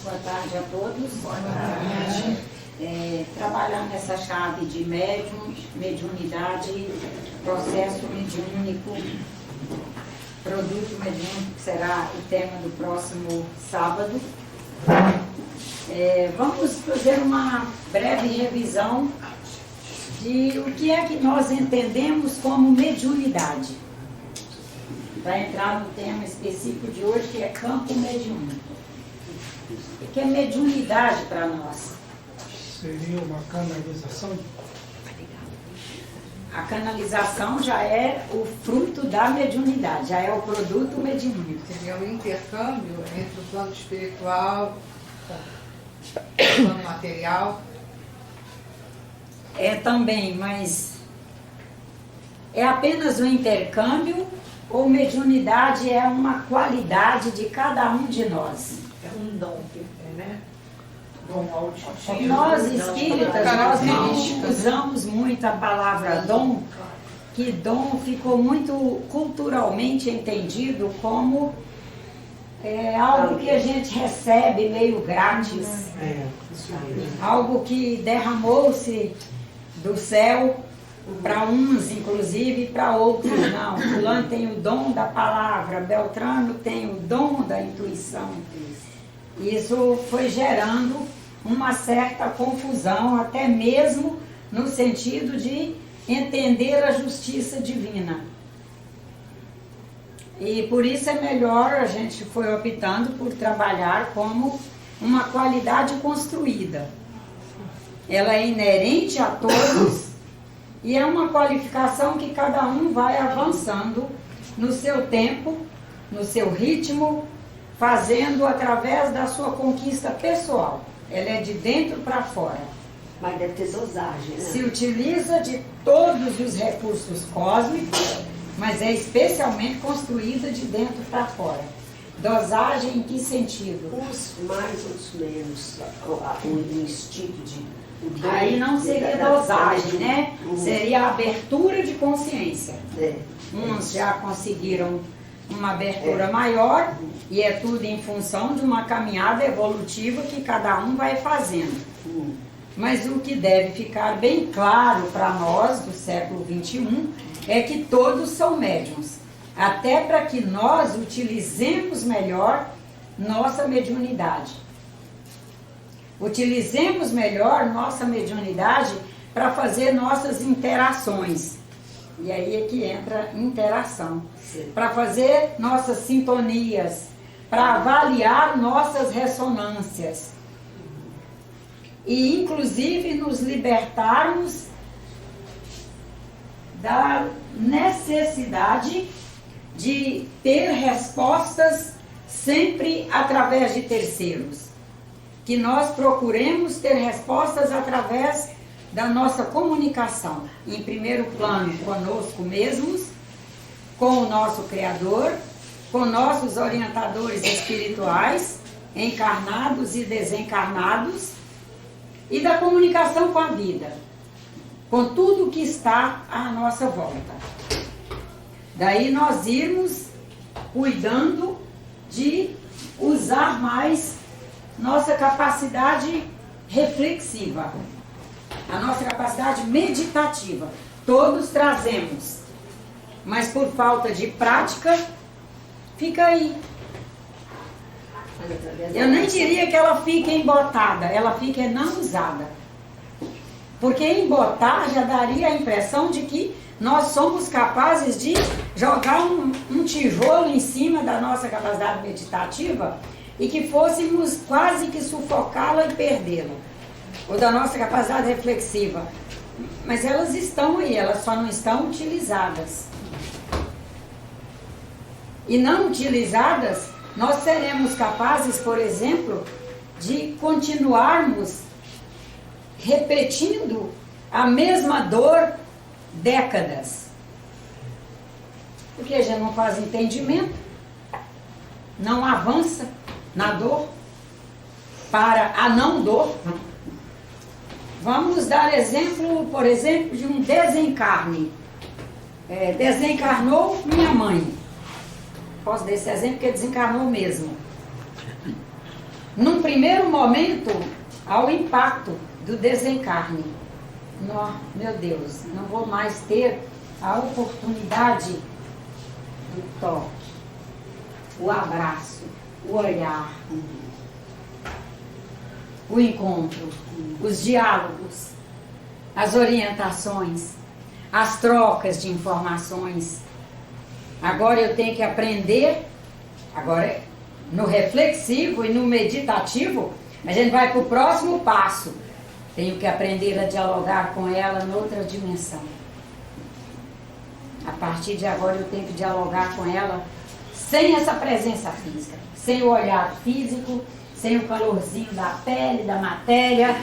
Boa tarde a todos. Boa tarde. Trabalhar nessa chave de médium, mediunidade, processo mediúnico, produto mediúnico, que será o tema do próximo sábado. Vamos fazer uma breve revisão de o que é que nós entendemos como mediunidade. Vai entrar no tema específico de hoje, que é campo mediúnico. O que é mediunidade para nós? Seria uma canalização? A canalização já é o fruto da mediunidade, já é o produto mediúnico. Seria um intercâmbio entre o plano espiritual e o plano material. É também, mas é apenas um intercâmbio ou mediunidade é uma qualidade de cada um de nós? É um dom que tem, né? Dom auditivo. Nós espíritas, nós não característica. usamos muito a palavra dom, que dom ficou muito culturalmente entendido como algo que a gente recebe meio grátis, Isso aí. algo que derramou-se do céu para uns, inclusive, para outros não. Fulano tem o dom da palavra, Beltrano tem o dom da intuição. Isso foi gerando uma certa confusão, até mesmo no sentido de entender a justiça divina. E por isso é melhor, a gente foi optando por trabalhar como uma qualidade construída. Ela é inerente a todos e é uma qualificação que cada um vai avançando no seu tempo, no seu ritmo, fazendo através da sua conquista pessoal. Ela é de dentro para fora. Mas deve ter dosagem, né? Se utiliza de todos os recursos cósmicos, mas é especialmente construída de dentro para fora. Dosagem em que sentido? Uns mais, uns menos. O instinto de... o dom Aí não seria da- dosagem, né? Seria a abertura de consciência. É. Uns já conseguiram uma abertura maior e é tudo em função de uma caminhada evolutiva que cada um vai fazendo. Mas o que deve ficar bem claro para nós do século XXI é que todos são médiuns, até para que nós utilizemos melhor nossa mediunidade. Utilizemos melhor nossa mediunidade para fazer nossas interações. E aí é que entra interação. Para fazer nossas sintonias, para avaliar nossas ressonâncias. E inclusive nos libertarmos da necessidade de ter respostas sempre através de terceiros. Que nós procuremos ter respostas através da nossa comunicação. Em primeiro plano, conosco mesmos, com o nosso Criador, com nossos orientadores espirituais, encarnados e desencarnados, e da comunicação com a vida, com tudo que está à nossa volta. Daí nós irmos cuidando de usar mais nossa capacidade reflexiva, a nossa capacidade meditativa. Todos trazemos, mas por falta de prática, fica aí. Eu nem diria que ela fica embotada, ela fica não usada. Porque embotar já daria a impressão de que nós somos capazes de jogar um tijolo em cima da nossa capacidade meditativa e que fôssemos quase que sufocá-la e perdê-la. Ou da nossa capacidade reflexiva. Mas elas estão aí, elas só não estão utilizadas. E não utilizadas, nós seremos capazes, por exemplo, de continuarmos repetindo a mesma dor décadas. Porque a gente não faz entendimento, não avança na dor, para a não dor. Vamos dar exemplo, por exemplo, de um desencarne. Desencarnou minha mãe. Posso dar esse exemplo porque desencarnou mesmo. num primeiro momento, ao impacto do desencarne. Meu Deus, não vou mais ter a oportunidade do toque, o abraço, o olhar, o encontro, os diálogos, as orientações, as trocas de informações. Agora eu tenho que aprender, agora no reflexivo e no meditativo, a gente vai para o próximo passo. Tenho que aprender a dialogar com ela noutra dimensão. A partir de agora eu tenho que dialogar com ela sem essa presença física, sem o olhar físico, sem o calorzinho da pele, da matéria,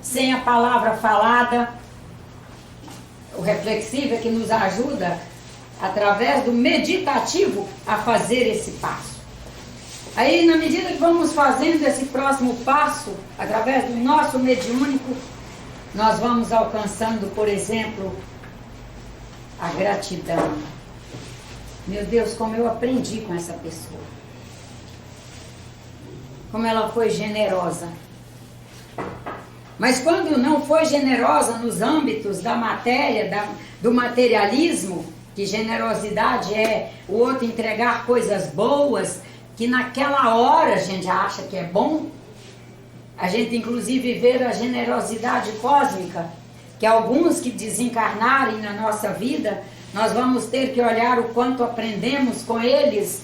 sem a palavra falada. O reflexivo é que nos ajuda, através do meditativo, a fazer esse passo. Aí, na medida que vamos fazendo esse próximo passo, através do nosso mediúnico, nós vamos alcançando, por exemplo, a gratidão. Meu Deus, como eu aprendi com essa pessoa. Como ela foi generosa. Mas quando não foi generosa nos âmbitos da matéria, do materialismo, que generosidade é o outro entregar coisas boas, que naquela hora a gente acha que é bom. A gente inclusive vê a generosidade cósmica, que alguns que desencarnarem na nossa vida, nós vamos ter que olhar o quanto aprendemos com eles,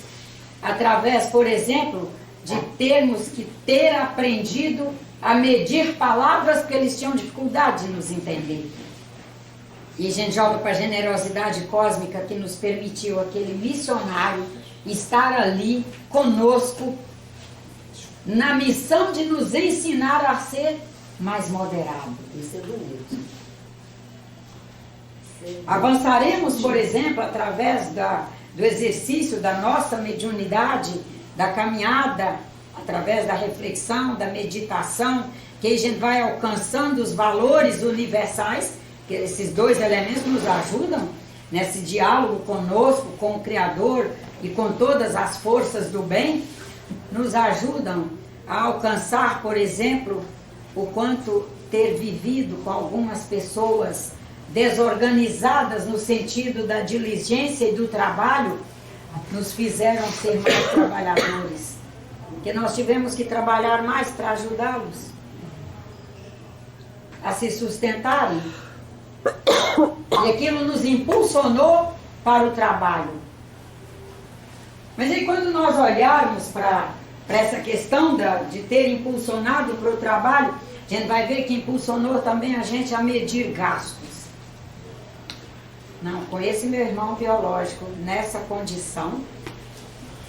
através, por exemplo, de termos que ter aprendido a medir palavras, porque eles tinham dificuldade de nos entender. E a gente joga para a generosidade cósmica que nos permitiu aquele missionário estar ali conosco, na missão de nos ensinar a ser mais moderado. Isso é bonito. Avançaremos, por exemplo, através do exercício da nossa mediunidade, da caminhada, através da reflexão, da meditação, que a gente vai alcançando os valores universais, que esses dois elementos nos ajudam nesse diálogo conosco, com o Criador e com todas as forças do bem, nos ajudam a alcançar, por exemplo, o quanto ter vivido com algumas pessoas desorganizadas no sentido da diligência e do trabalho, nos fizeram ser mais trabalhadores. Porque nós tivemos que trabalhar mais para ajudá-los a se sustentarem. E aquilo nos impulsionou para o trabalho. Mas aí quando nós olharmos para essa questão de ter impulsionado para o trabalho, a gente vai ver que impulsionou também a gente a medir gastos. Não, com esse meu irmão biológico, nessa condição,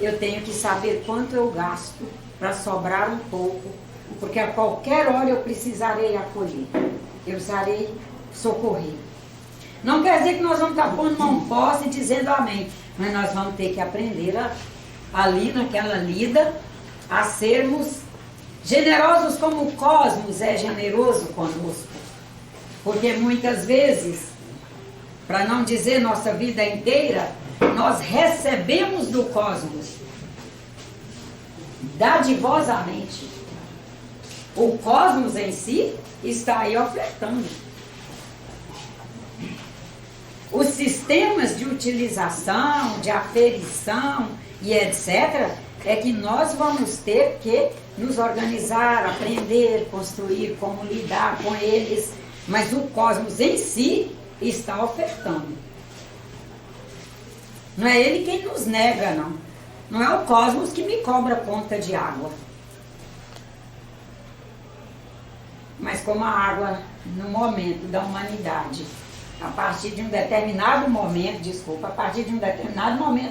eu tenho que saber quanto eu gasto para sobrar um pouco, porque a qualquer hora eu precisarei acolher, eu precisarei socorrer. Não quer dizer que nós vamos estar pondo mão posse e dizendo amém, mas nós vamos ter que aprender ali naquela lida a sermos generosos como o cosmos é generoso conosco. Porque muitas vezes, para não dizer nossa vida inteira, nós recebemos do cosmos dadivosamente. O cosmos em si está aí ofertando. Os sistemas de utilização, de aferição e etc., é que nós vamos ter que nos organizar, aprender, construir, como lidar com eles. Mas o cosmos em si está ofertando. Não é ele quem nos nega, não. Não é o cosmos que me cobra conta de água. Mas como a água, no momento da humanidade, a partir de um determinado momento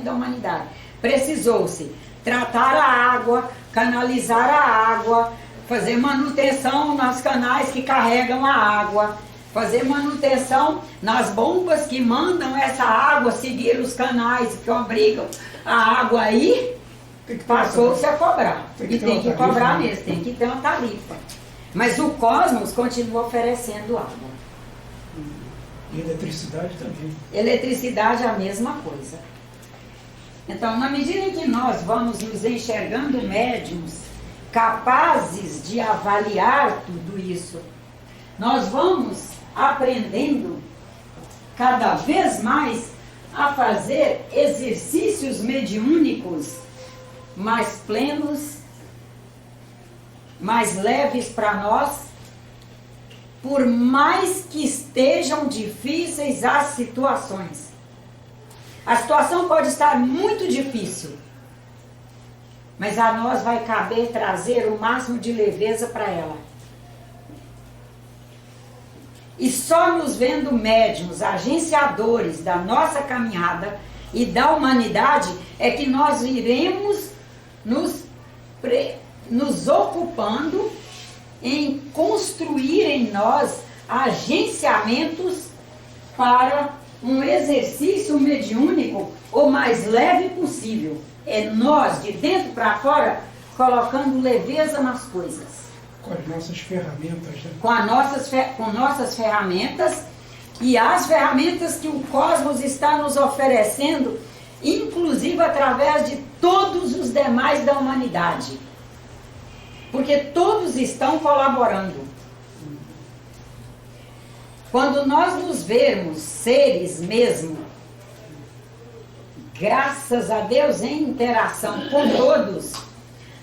da humanidade, precisou-se tratar a água, canalizar a água, fazer manutenção nos canais que carregam a água, fazer manutenção nas bombas que mandam essa água seguir os canais que obrigam a água aí, passou-se a cobrar. E tem que cobrar mesmo, tem que ter uma tarifa. Mas o cosmos continua oferecendo água. E eletricidade também. Eletricidade é a mesma coisa. Então, na medida em que nós vamos nos enxergando médiums capazes de avaliar tudo isso. Nós vamos aprendendo cada vez mais a fazer exercícios mediúnicos mais plenos, mais leves para nós, por mais que estejam difíceis as situações. A situação pode estar muito difícil, mas a nós vai caber trazer o máximo de leveza para ela. E só nos vendo médiuns, agenciadores da nossa caminhada e da humanidade, é que nós iremos nos ocupando em construir em nós agenciamentos para um exercício mediúnico o mais leve possível. É nós, de dentro para fora, colocando leveza nas coisas. Com as nossas ferramentas, né? Com nossas ferramentas e as ferramentas que o cosmos está nos oferecendo, inclusive através de todos os demais da humanidade. Porque todos estão colaborando. Quando nós nos vermos seres mesmo, graças a Deus, em interação com todos,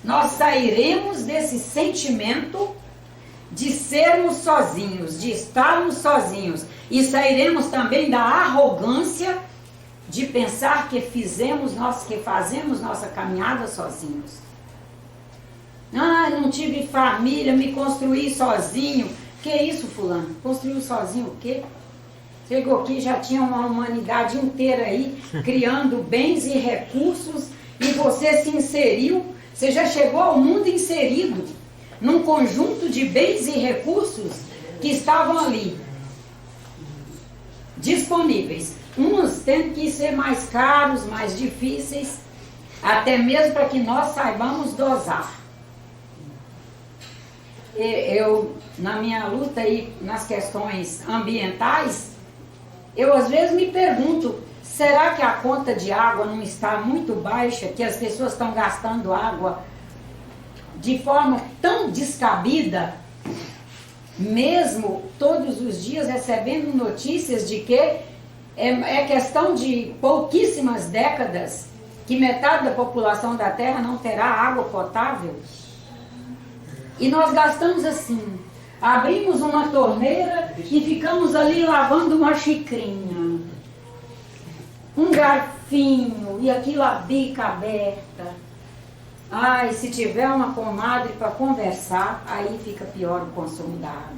nós sairemos desse sentimento de sermos sozinhos, de estarmos sozinhos, e sairemos também da arrogância de pensar que fazemos nossa caminhada sozinhos. Ah, não tive família, me construí sozinho. Que isso, fulano? Construiu sozinho o quê? Chegou aqui, já tinha uma humanidade inteira aí, criando bens e recursos, e você se inseriu, você já chegou ao mundo inserido, num conjunto de bens e recursos que estavam ali, disponíveis. Uns tendo que ser mais caros, mais difíceis, até mesmo para que nós saibamos dosar. Eu, na minha luta aí nas questões ambientais, eu às vezes me pergunto, será que a conta de água não está muito baixa, que as pessoas estão gastando água de forma tão descabida, mesmo todos os dias recebendo notícias de que é questão de pouquíssimas décadas que metade da população da Terra não terá água potável? E nós gastamos assim, abrimos uma torneira e ficamos ali lavando uma xicrinha, um garfinho, e aquilo a bica aberta. Ai, se tiver uma comadre para conversar, aí fica pior o consumo da água.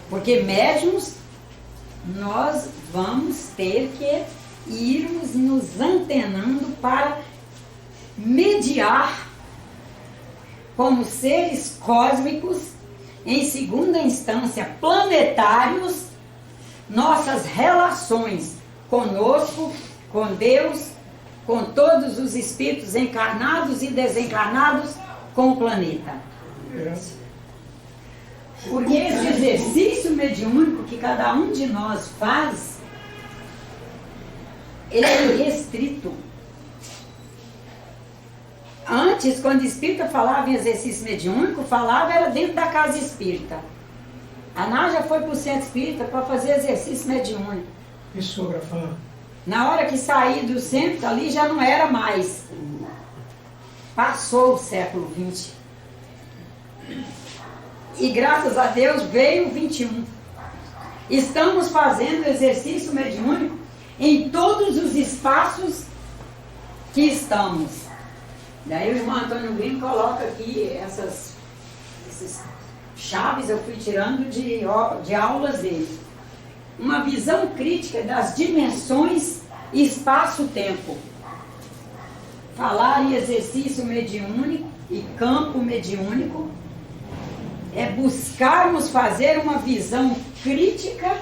Porque médiuns, nós vamos ter que irmos nos antenando para mediar como seres cósmicos, em segunda instância planetários, nossas relações conosco, com Deus, com todos os espíritos encarnados e desencarnados, com o planeta. Porque esse exercício mediúnico que cada um de nós faz, ele é restrito. Antes, quando o espírita falava em exercício mediúnico, falava era dentro da casa espírita. A Nádia foi para o centro espírita para fazer exercício mediúnico. Psicografar. Na hora que saí do centro, ali já não era mais. Passou o século XX. E graças a Deus veio o XXI. Estamos fazendo exercício mediúnico em todos os espaços que estamos. Daí o irmão Antônio Green coloca aqui essas chaves, eu fui tirando de aulas dele. Uma visão crítica das dimensões espaço-tempo. Falar em exercício mediúnico e campo mediúnico é buscarmos fazer uma visão crítica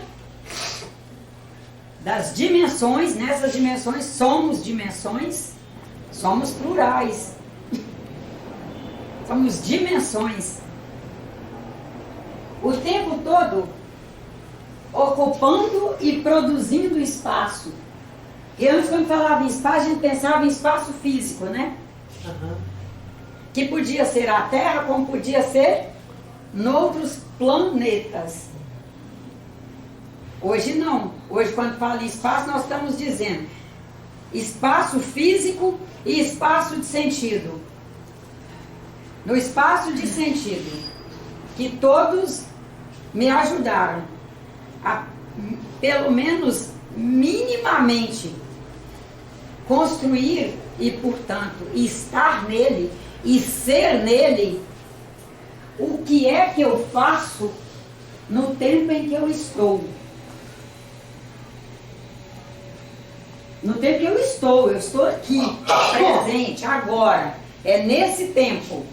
das dimensões. Nessas dimensões somos plurais. Somos dimensões. O tempo todo ocupando e produzindo espaço. E antes, quando falava em espaço, a gente pensava em espaço físico, né? Aham. Que podia ser a Terra, como podia ser noutros planetas. Hoje não. Hoje, quando fala em espaço, nós estamos dizendo espaço físico e espaço de sentido. No espaço de sentido, que todos me ajudaram a, pelo menos minimamente, construir e, portanto, estar nele e ser nele, o que é que eu faço no tempo em que eu estou. No tempo que eu estou aqui, presente, agora. É nesse tempo.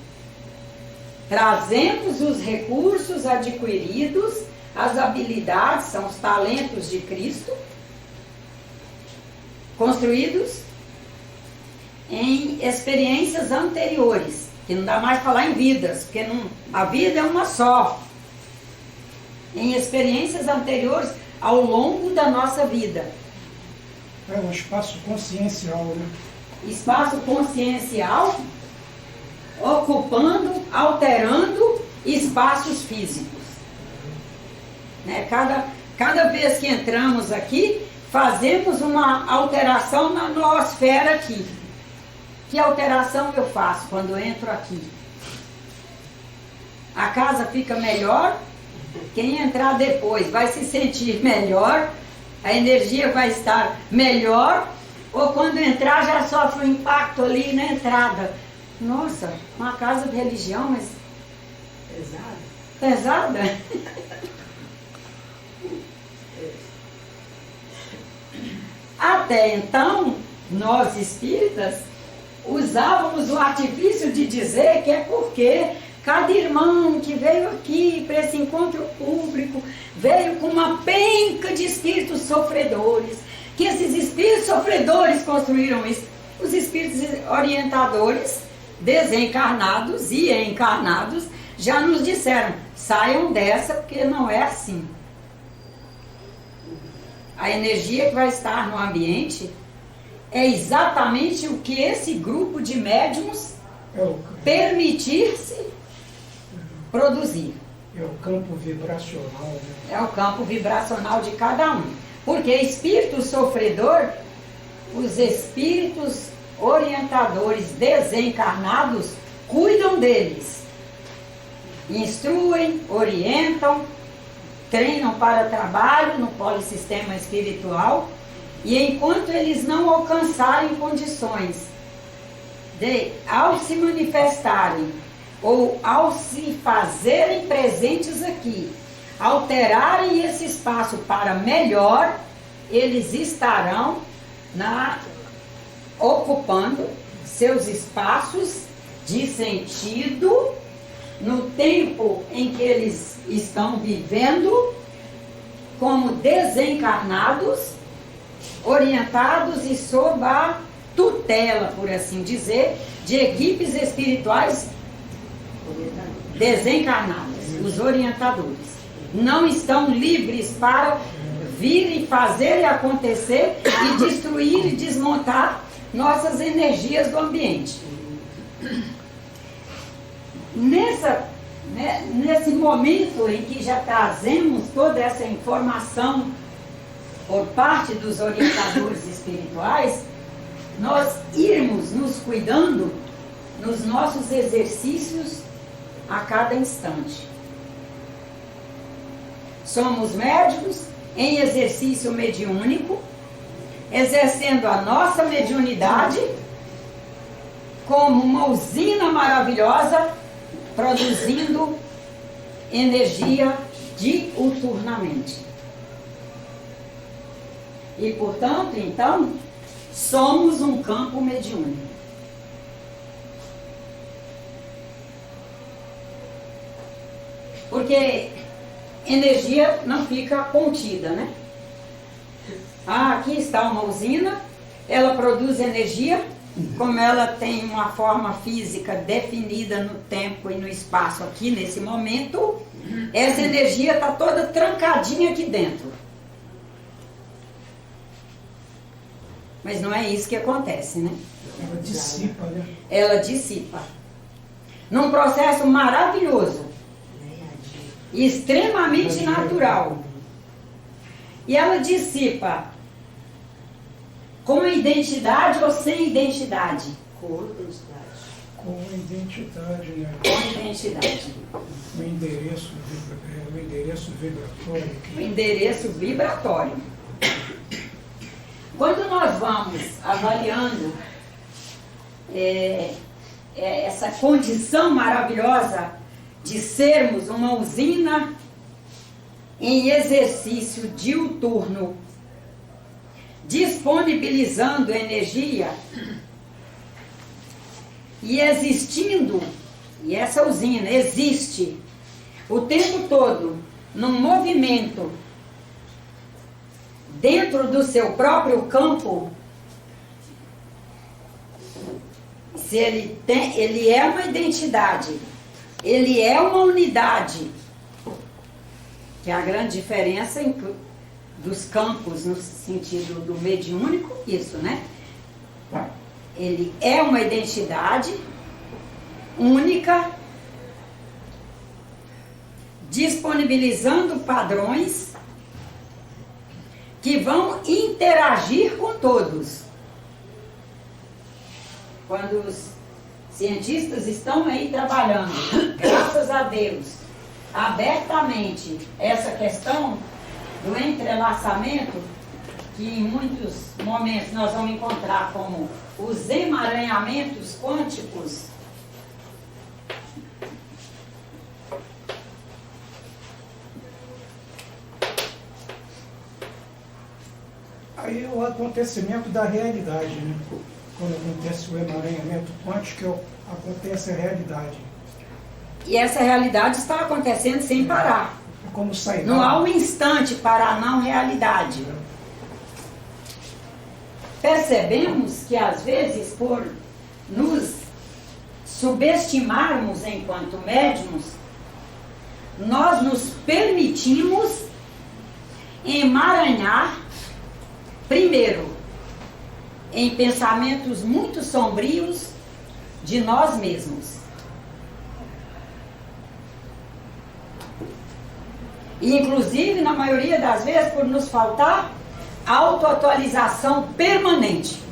Trazemos os recursos adquiridos, as habilidades, são os talentos de Cristo, construídos em experiências anteriores, que não dá mais falar em vidas, porque não, a vida é uma só. Em experiências anteriores ao longo da nossa vida. É um espaço consciencial, né? Espaço consciencial, ocupando, alterando espaços físicos. Né? Cada vez que entramos aqui, fazemos uma alteração na noosfera aqui. Que alteração eu faço quando eu entro aqui? A casa fica melhor, quem entrar depois vai se sentir melhor, a energia vai estar melhor, ou quando entrar já sofre um impacto ali na entrada. Nossa, uma casa de religião, mas pesada? Até então, nós espíritas usávamos o artifício de dizer que é porque cada irmão que veio aqui para esse encontro público veio com uma penca de espíritos sofredores, que esses espíritos sofredores construíram isso. Os espíritos orientadores, desencarnados e encarnados, já nos disseram, saiam dessa porque não é assim. A energia que vai estar no ambiente é exatamente o que esse grupo de médiums permitir-se produzir. É o campo vibracional, né? É o campo vibracional de cada um. Porque espírito sofredor, os espíritos orientadores desencarnados cuidam deles. Instruem, orientam, treinam para trabalho no polissistema espiritual. E enquanto eles não alcançarem condições de, ao se manifestarem ou ao se fazerem presentes aqui, alterarem esse espaço para melhor, eles estarão ocupando seus espaços de sentido no tempo em que eles estão vivendo como desencarnados, orientados e sob a tutela, por assim dizer, de equipes espirituais desencarnadas, os orientadores. Não estão livres para vir e fazer e acontecer e destruir e desmontar nossas energias do ambiente. Nesse momento em que já trazemos toda essa informação por parte dos orientadores espirituais, nós irmos nos cuidando nos nossos exercícios a cada instante. Somos médicos em exercício mediúnico, exercendo a nossa mediunidade como uma usina maravilhosa, produzindo energia diuturnamente. E, portanto, então, somos um campo mediúnico. Porque energia não fica contida, né? Aqui está uma usina, ela produz energia, como ela tem uma forma física definida no tempo e no espaço aqui nesse momento, essa energia está toda trancadinha aqui dentro. Mas não é isso que acontece, né? Ela dissipa, né? Ela dissipa. Num processo maravilhoso, extremamente natural. E ela dissipa com identidade ou sem identidade? Com identidade. Com identidade, né? Com identidade. O endereço vibratório. O endereço vibratório. Quando nós vamos avaliando essa condição maravilhosa de sermos uma usina em exercício diuturno, disponibilizando energia e existindo, e essa usina existe o tempo todo num movimento dentro do seu próprio campo, se ele é uma identidade, ele é uma unidade, que é a grande diferença dos campos no sentido do mediúnico, isso, né? Ele é uma identidade única, disponibilizando padrões que vão interagir com todos. Quando os cientistas estão aí trabalhando, graças a Deus, abertamente, essa questão do entrelaçamento, que em muitos momentos nós vamos encontrar como os emaranhamentos quânticos, Aí é o acontecimento da realidade, né? Quando acontece o emaranhamento quântico, acontece a realidade. e essa realidade está acontecendo sem parar. É como sair. Não há um instante para a não realidade. Percebemos que às vezes, por nos subestimarmos enquanto médiuns, nós nos permitimos emaranhar, primeiro, em pensamentos muito sombrios de nós mesmos. E, inclusive, na maioria das vezes, por nos faltar autoatualização permanente.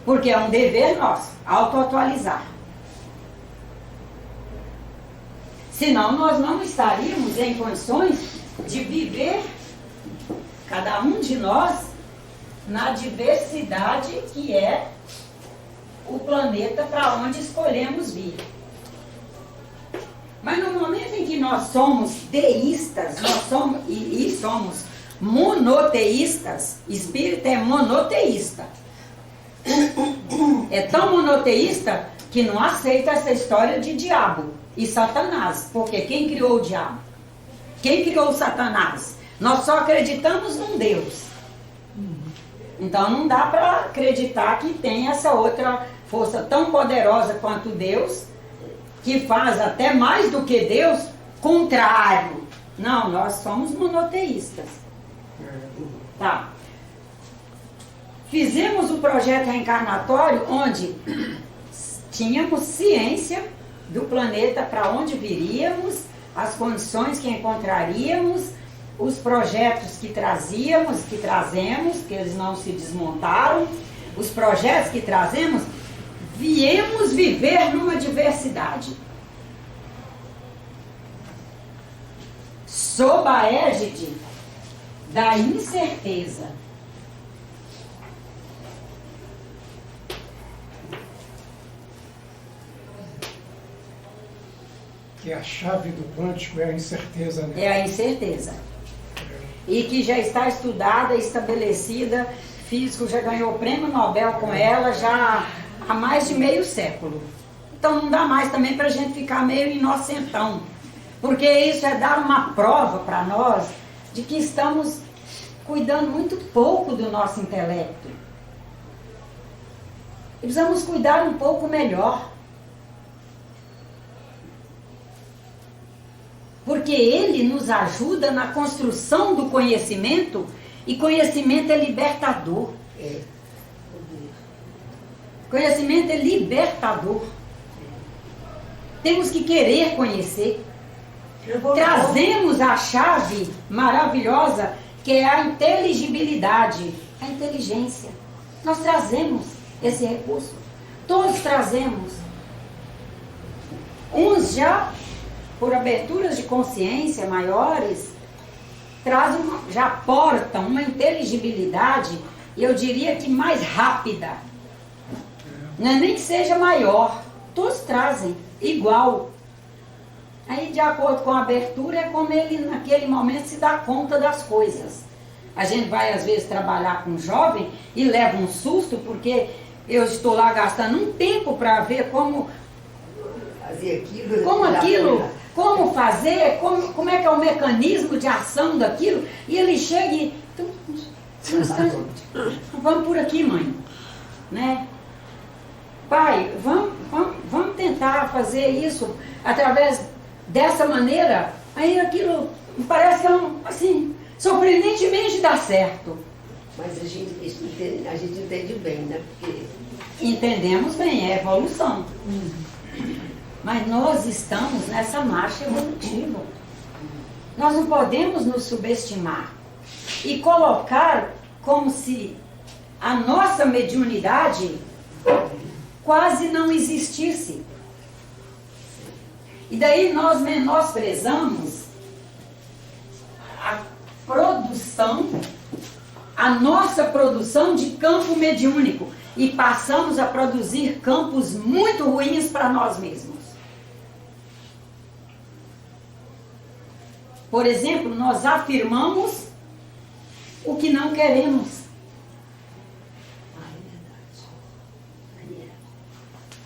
Porque é um dever nosso, autoatualizar. Senão, nós não estaríamos em condições de viver, cada um de nós, na diversidade que é o planeta para onde escolhemos vir. Mas no momento em que nós somos deístas, nós somos, e somos monoteístas, espírito é monoteísta. É tão monoteísta que não aceita essa história de diabo e Satanás. Porque quem criou o diabo? Quem criou o Satanás? Nós só acreditamos num Deus. Então não dá para acreditar que tem essa outra força tão poderosa quanto Deus, que faz até mais do que Deus, contrário. Não, nós somos monoteístas. Tá. Fizemos o projeto reencarnatório onde tínhamos ciência do planeta, para onde viríamos, as condições que encontraríamos, os projetos que trazíamos, que trazemos, que eles não se desmontaram, os projetos que trazemos, viemos viver numa diversidade. Sob a égide da incerteza. Que a chave do quântico é a incerteza, né? É a incerteza. E que já está estudada, estabelecida, físico já ganhou o prêmio Nobel com ela já há mais de meio século. Então não dá mais também para a gente ficar meio inocentão. Porque isso é dar uma prova para nós de que estamos cuidando muito pouco do nosso intelecto. E precisamos cuidar um pouco melhor. Porque ele nos ajuda na construção do conhecimento E conhecimento é libertador. É. Conhecimento é libertador. Temos que querer conhecer. Trazemos a chave maravilhosa que é a inteligibilidade, a inteligência. Nós trazemos esse recurso. Todos trazemos. Uns já, por aberturas de consciência maiores, já aportam uma inteligibilidade, eu diria que mais rápida. Não é nem que seja maior, todos trazem igual. Aí, de acordo com a abertura, é como ele, naquele momento, se dá conta das coisas. A gente vai, às vezes, trabalhar com um jovem e leva um susto, porque eu estou lá gastando um tempo para ver como Fazer aquilo. como fazer, como é que é o mecanismo de ação daquilo. E ele chega e... Vamos por aqui, mãe. Né? Pai, vamos tentar fazer isso através dessa maneira. Aí aquilo parece que é assim, surpreendentemente dá certo. Mas a gente entende bem, né? Porque... Entendemos bem, é evolução. Mas nós estamos nessa marcha evolutiva. Nós não podemos nos subestimar e colocar como se a nossa mediunidade quase não existisse. E daí nós menosprezamos a produção, a nossa produção de campo mediúnico e passamos a produzir campos muito ruins para nós mesmos. Por exemplo, nós afirmamos o que não queremos.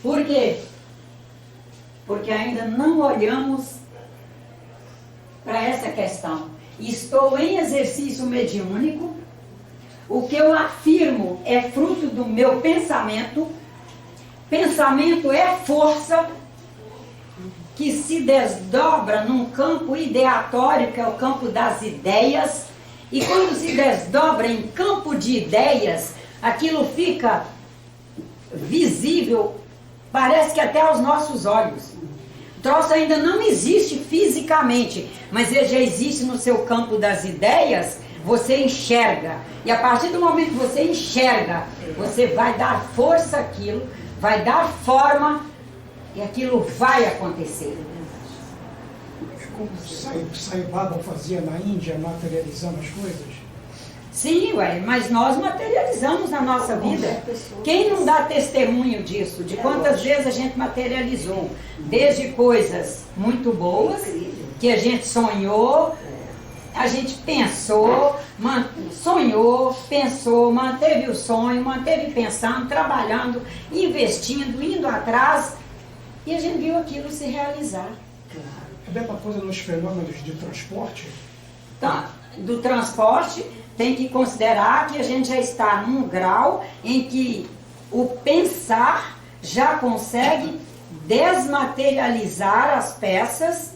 Por quê? Porque ainda não olhamos para essa questão. Estou em exercício mediúnico, o que eu afirmo é fruto do meu pensamento. Pensamento é força que se desdobra num campo ideatório, que é o campo das ideias, e quando se desdobra em campo de ideias, aquilo fica visível, parece que até aos nossos olhos. O troço ainda não existe fisicamente, mas ele já existe no seu campo das ideias, você enxerga. E a partir do momento que você enxerga, você vai dar força àquilo, vai dar forma, e aquilo vai acontecer. É como Sai Baba fazia na Índia, materializando as coisas. Sim, ué, mas nós materializamos na nossa vida. Quem não dá testemunho disso? De quantas vezes a gente materializou? Desde coisas muito boas, que a gente sonhou, a gente pensou, pensou, manteve o sonho, manteve pensando, trabalhando, investindo, indo atrás, e a gente viu aquilo se realizar. É a mesma coisa nos fenômenos de transporte? Então, do transporte, tem que considerar que a gente já está num grau em que o pensar já consegue desmaterializar as peças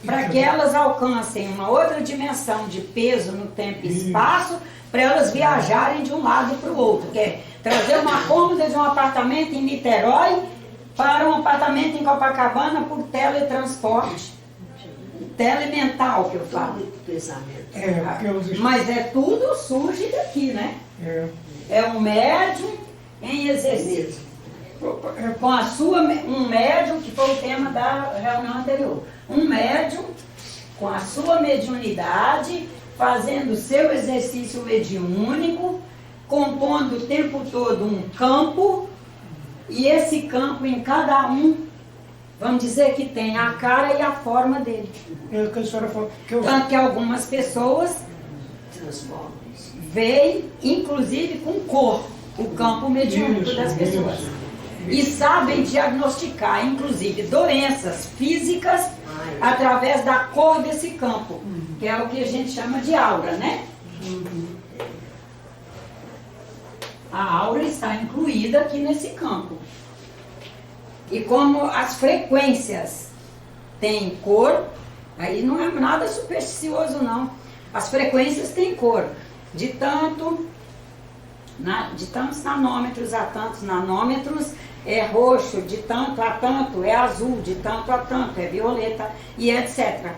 para que elas alcancem uma outra dimensão de peso no tempo e espaço, para elas viajarem de um lado para o outro, que é trazer uma cômoda de um apartamento em Niterói para um apartamento em Copacabana por teletransporte. Telemental, que eu falo. Mas é tudo surge daqui, né? É um médium em exercício. Com a sua, um médium, que foi o tema da reunião anterior. Um médium com a sua mediunidade, fazendo o seu exercício mediúnico, compondo o tempo todo um campo, e esse campo em cada um, vamos dizer que tem a cara e a forma dele. Tanto que algumas pessoas veem, inclusive, com cor, o campo mediúnico das pessoas. E sabem diagnosticar, inclusive, doenças físicas através da cor desse campo, que é o que a gente chama de aura, né? A aura está incluída aqui nesse campo. E como as frequências têm cor, aí não é nada supersticioso, não. As frequências têm cor. de tantos nanômetros a tantos nanômetros, é roxo, de tanto a tanto, é azul, de tanto a tanto, é violeta e etc.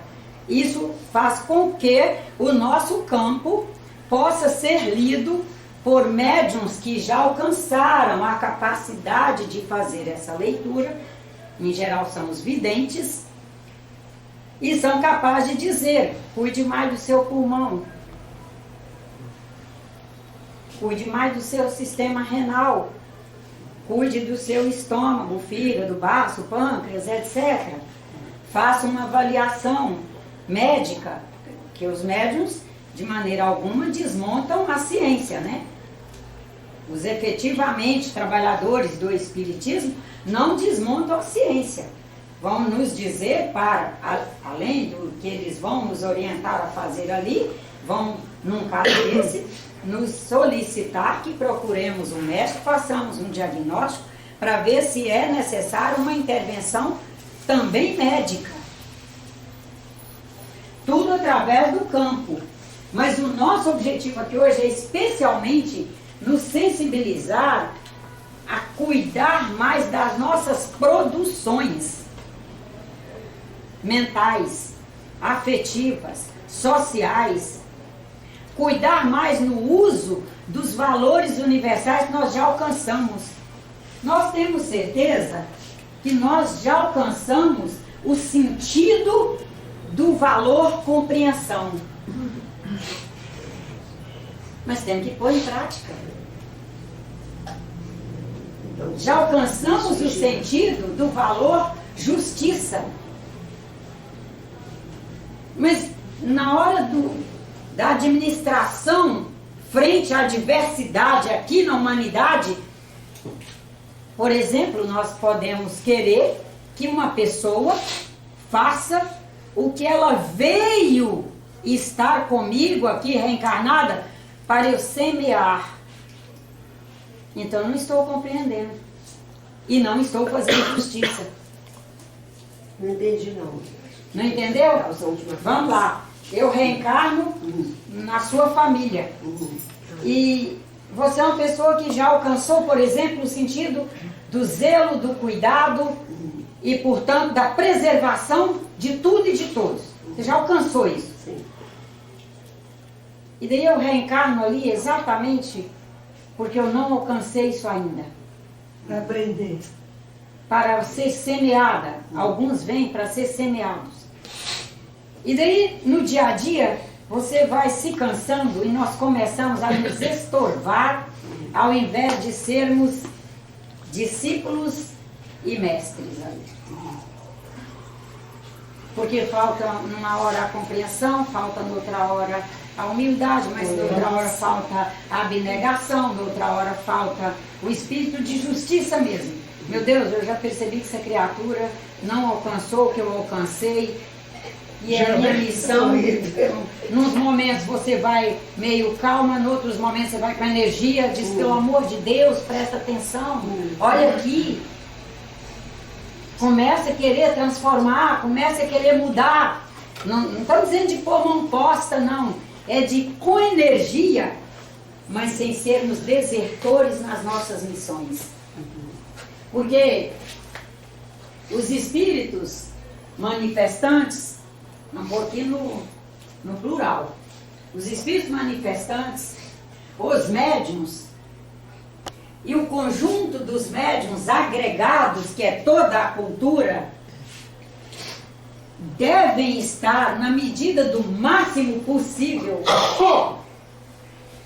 Isso faz com que o nosso campo possa ser lido por médiuns que já alcançaram a capacidade de fazer essa leitura, em geral são os videntes, e são capazes de dizer: cuide mais do seu pulmão, cuide mais do seu sistema renal, cuide do seu estômago, fígado, baço, pâncreas, etc. Faça uma avaliação médica, que os médiuns, de maneira alguma, desmontam a ciência, né? Os efetivamente trabalhadores do espiritismo não desmontam a ciência. Vão nos dizer, além do que eles vão nos orientar a fazer ali, vão, num caso desse, nos solicitar que procuremos um médico, façamos um diagnóstico para ver se é necessário uma intervenção também médica. Tudo através do campo. Mas o nosso objetivo aqui hoje é especialmente nos sensibilizar a cuidar mais das nossas produções mentais, afetivas, sociais, cuidar mais no uso dos valores universais que nós já alcançamos. Nós temos certeza que nós já alcançamos o sentido do valor compreensão. Mas temos que pôr em prática. Já alcançamos o sentido do valor justiça. Mas na hora da administração frente à diversidade aqui na humanidade, por exemplo, nós podemos querer que uma pessoa faça o que ela veio estar comigo aqui reencarnada para eu semear. Então eu não estou compreendendo e não estou fazendo justiça. Não entendi não. Não entendeu? Vamos lá. Eu reencarno na sua família. E você é uma pessoa que já alcançou, por exemplo, o sentido do zelo, do cuidado e, portanto, da preservação de tudo e de todos. Você já alcançou isso. Sim. E daí eu reencarno ali exatamente porque eu não alcancei isso ainda. Para aprender. Para ser semeada. Alguns vêm para ser semeados. E daí, no dia a dia, você vai se cansando e nós começamos a nos estorvar ao invés de sermos discípulos e mestres ali. Porque falta numa hora a compreensão, falta noutra hora a humildade, mas noutra hora falta a abnegação, noutra hora falta o espírito de justiça mesmo. Meu Deus, eu já percebi que essa criatura não alcançou o que eu alcancei, e é a minha missão. Nos momentos você vai meio calma, em outros momentos você vai com energia, diz, pelo amor de Deus, presta atenção, olha aqui. Começa a querer transformar, começa a querer mudar. Não estamos dizendo de pôr mão posta, não. É de com energia, mas sem sermos desertores nas nossas missões. Porque os espíritos manifestantes, vamos pôr aqui no plural, os espíritos manifestantes, os médiuns, e o conjunto dos médiuns agregados, que é toda a cultura, devem estar, na medida do máximo possível,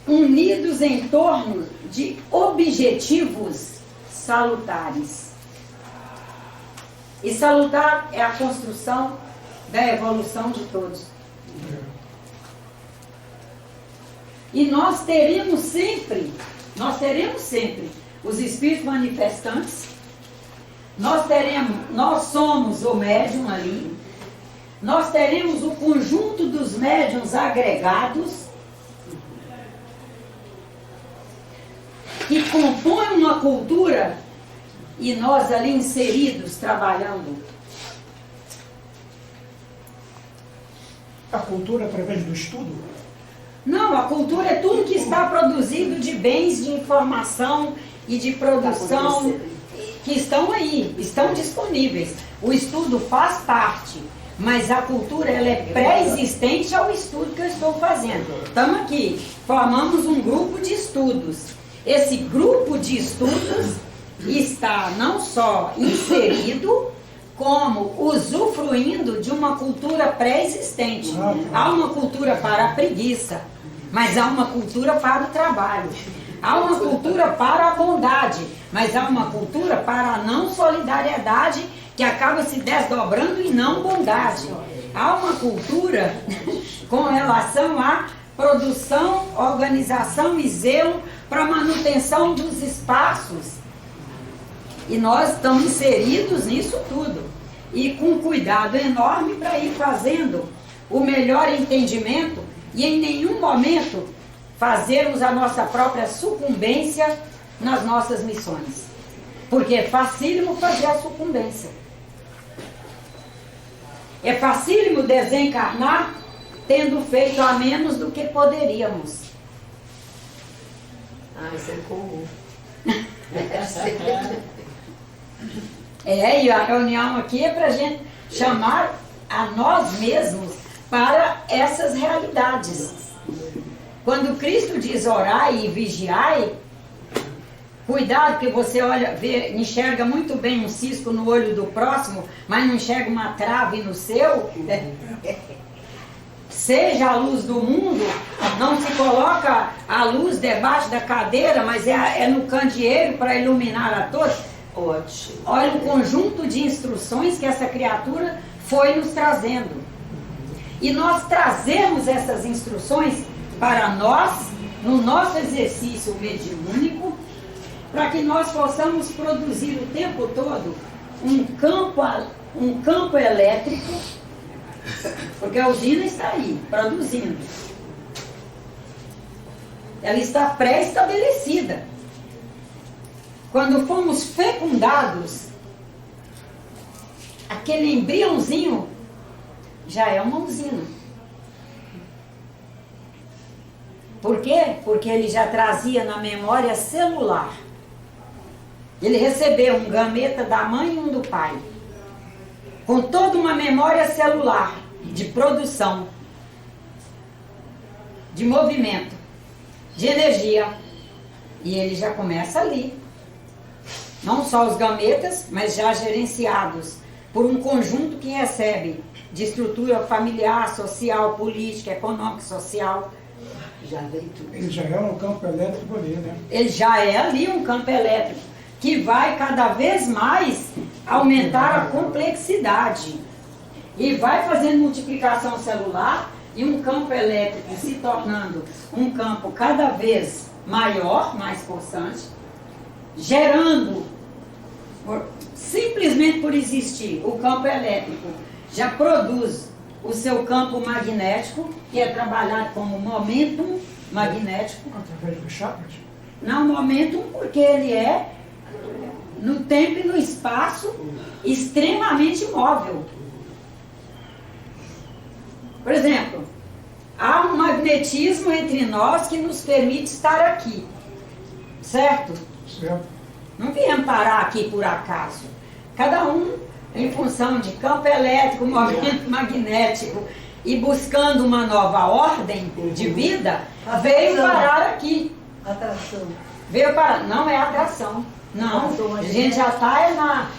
unidos em torno de objetivos salutares. E salutar é a construção da evolução de todos. E nós teremos sempre os espíritos manifestantes, nós somos o médium ali, nós teremos o conjunto dos médiuns agregados, que compõem uma cultura, e nós ali inseridos, trabalhando. A cultura através do estudo? Não, a cultura é tudo que está produzido de bens de informação e de produção que estão aí, estão disponíveis. O estudo faz parte, mas a cultura ela é pré-existente ao estudo que eu estou fazendo. Estamos aqui, formamos um grupo de estudos. Esse grupo de estudos está não só inserido, como usufruindo de uma cultura pré-existente. Há uma cultura para a preguiça, mas há uma cultura para o trabalho. Há uma cultura para a bondade, mas há uma cultura para a não solidariedade, que acaba se desdobrando em não bondade. Há uma cultura com relação à produção, organização e zelo para a manutenção dos espaços. E nós estamos inseridos nisso tudo. E com cuidado enorme para ir fazendo o melhor entendimento e em nenhum momento fazermos a nossa própria sucumbência nas nossas missões. Porque é facílimo fazer a sucumbência. É facílimo desencarnar tendo feito a menos do que poderíamos. Isso é comum. E a reunião aqui é para a gente chamar a nós mesmos para essas realidades. Quando Cristo diz orai e vigiai, cuidado que você olha, enxerga muito bem um cisco no olho do próximo, mas não enxerga uma trave no seu. Seja a luz do mundo, não se coloca a luz debaixo da cadeira, mas é no candeeiro para iluminar a todos. Ótimo. Olha o conjunto de instruções que essa criatura foi nos trazendo. E nós trazemos essas instruções para nós, no nosso exercício mediúnico, para que nós possamos produzir o tempo todo um campo elétrico, porque a usina está aí, produzindo. Ela está pré-estabelecida. Quando fomos fecundados, aquele embriãozinho já é uma usina. Por quê? Porque ele já trazia na memória celular. Ele recebeu um gameta da mãe e um do pai, com toda uma memória celular de produção, de movimento, de energia. E ele já começa ali. Não só os gametas, mas já gerenciados por um conjunto que recebe de estrutura familiar, social, política, econômica, social. Já veio tudo. Ele já é um campo elétrico ali, né? Ele já é ali um campo elétrico que vai cada vez mais aumentar a complexidade. E vai fazendo multiplicação celular e um campo elétrico se tornando um campo cada vez maior, mais constante, gerando, simplesmente por existir, o campo elétrico já produz o seu campo magnético, que é trabalhado como momento magnético. Através do chakras? Não, momentum, porque ele é, no tempo e no espaço, extremamente móvel. Por exemplo, há um magnetismo entre nós que nos permite estar aqui, certo? Certo. Não viemos parar aqui por acaso. Cada um em função de campo elétrico, movimento magnético e buscando uma nova ordem de vida, veio parar aqui. Atração. Veio parar. Não é atração. Não. A gente já está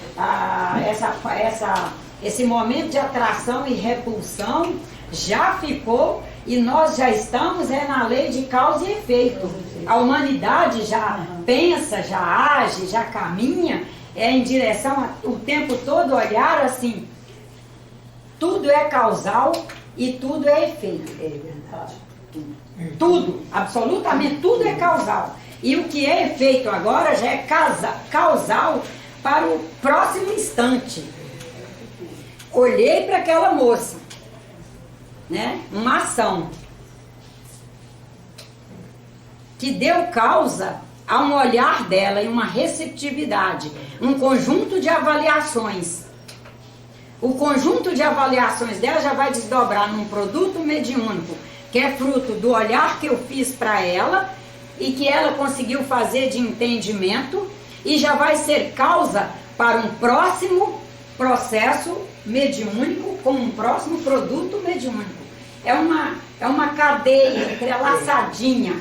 esse momento de atração e repulsão já ficou e nós já estamos na lei de causa e efeito. A humanidade já pensa, já age, já caminha em direção o tempo todo olhar assim, tudo é causal e tudo é efeito. É verdade. Tudo, absolutamente tudo é causal. E o que é efeito agora já é causal para o próximo instante. Olhei para aquela moça, né? Uma ação que deu causa a um olhar dela e uma receptividade, um conjunto de avaliações. O conjunto de avaliações dela já vai desdobrar num produto mediúnico que é fruto do olhar que eu fiz para ela e que ela conseguiu fazer de entendimento e já vai ser causa para um próximo processo mediúnico com um próximo produto mediúnico. É uma cadeia entrelaçadinha,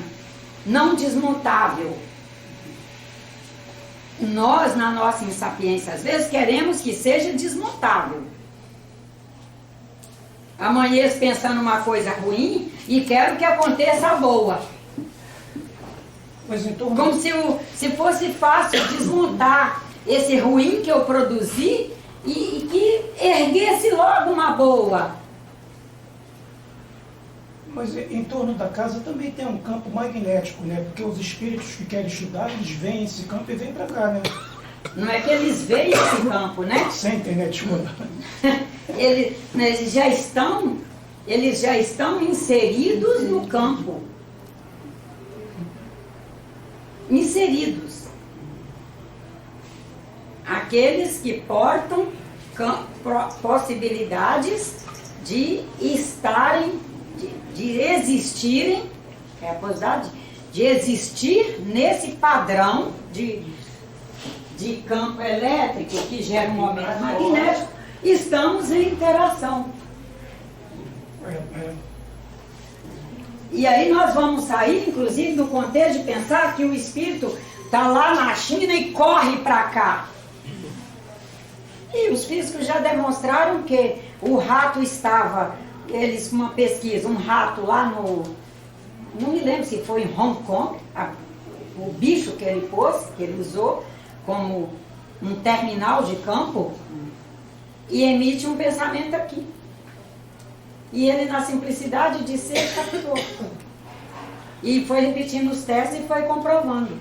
não desmontável. Nós, na nossa insapiência, às vezes queremos que seja desmontável. Amanheço pensando uma coisa ruim e quero que aconteça a boa. Mas então, Como se fosse fácil desmontar esse ruim que eu produzi e que erguesse logo uma boa. mas em torno da casa também tem um campo magnético, né? Porque os espíritos que querem estudar, eles veem esse campo e vêm para cá, né? Não é que eles veem esse campo, né? Sentem, né? Desculpa. Eles já estão inseridos no campo. Inseridos. Aqueles que portam possibilidades de estarem, de existirem, é a possibilidade de existir nesse padrão de campo elétrico que gera um momento magnético, estamos em interação. E aí nós vamos sair, inclusive, do contexto de pensar que o espírito está lá na China e corre para cá. E os físicos já demonstraram que o rato estava, eles com uma pesquisa, um rato lá não me lembro se foi em Hong Kong, o bicho que ele pôs, que ele usou como um terminal de campo, e emite um pensamento aqui. E ele, na simplicidade de ser, captou. E foi repetindo os testes e foi comprovando.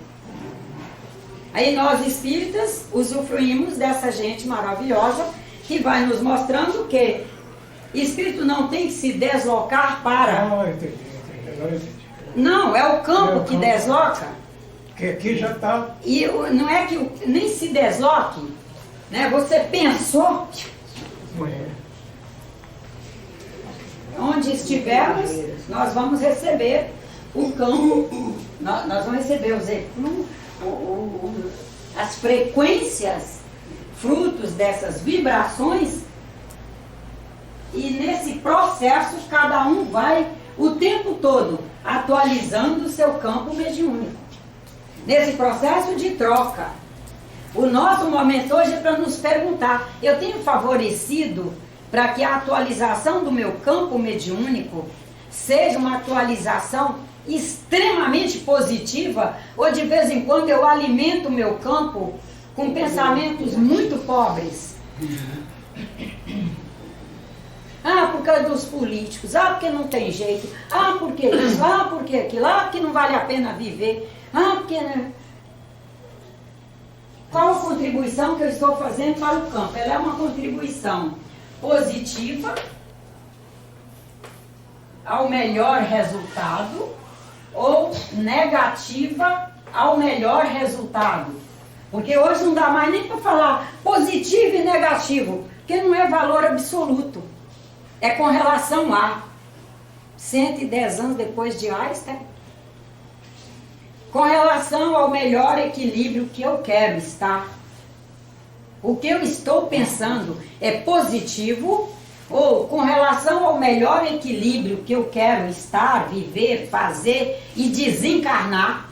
Aí nós espíritas usufruímos dessa gente maravilhosa que vai nos mostrando que espírito não tem que se deslocar para... Entendi. Agora eu entendi. Não, é o campo que desloca. Que aqui já está... E não é que nem se desloque, né? Você pensou, onde estivermos, nós vamos receber o campo, nós vamos receber as frequências, frutos dessas vibrações, e nesse processo cada um vai o tempo todo atualizando o seu campo mediúnico. Nesse processo de troca. O nosso momento hoje é para nos perguntar, eu tenho favorecido para que a atualização do meu campo mediúnico seja uma atualização extremamente positiva, ou de vez em quando eu alimento o meu campo com pensamentos muito pobres? Por causa dos políticos, porque não tem jeito, porque isso, porque aquilo, porque não vale a pena viver, porque... Qual a contribuição que eu estou fazendo para o campo? Ela é uma contribuição positiva ao melhor resultado ou negativa ao melhor resultado. Porque hoje não dá mais nem para falar positivo e negativo, porque não é valor absoluto. É com relação a 110 anos depois de Einstein. Com relação ao melhor equilíbrio que eu quero estar. O que eu estou pensando é positivo, ou com relação ao melhor equilíbrio que eu quero estar, viver, fazer e desencarnar,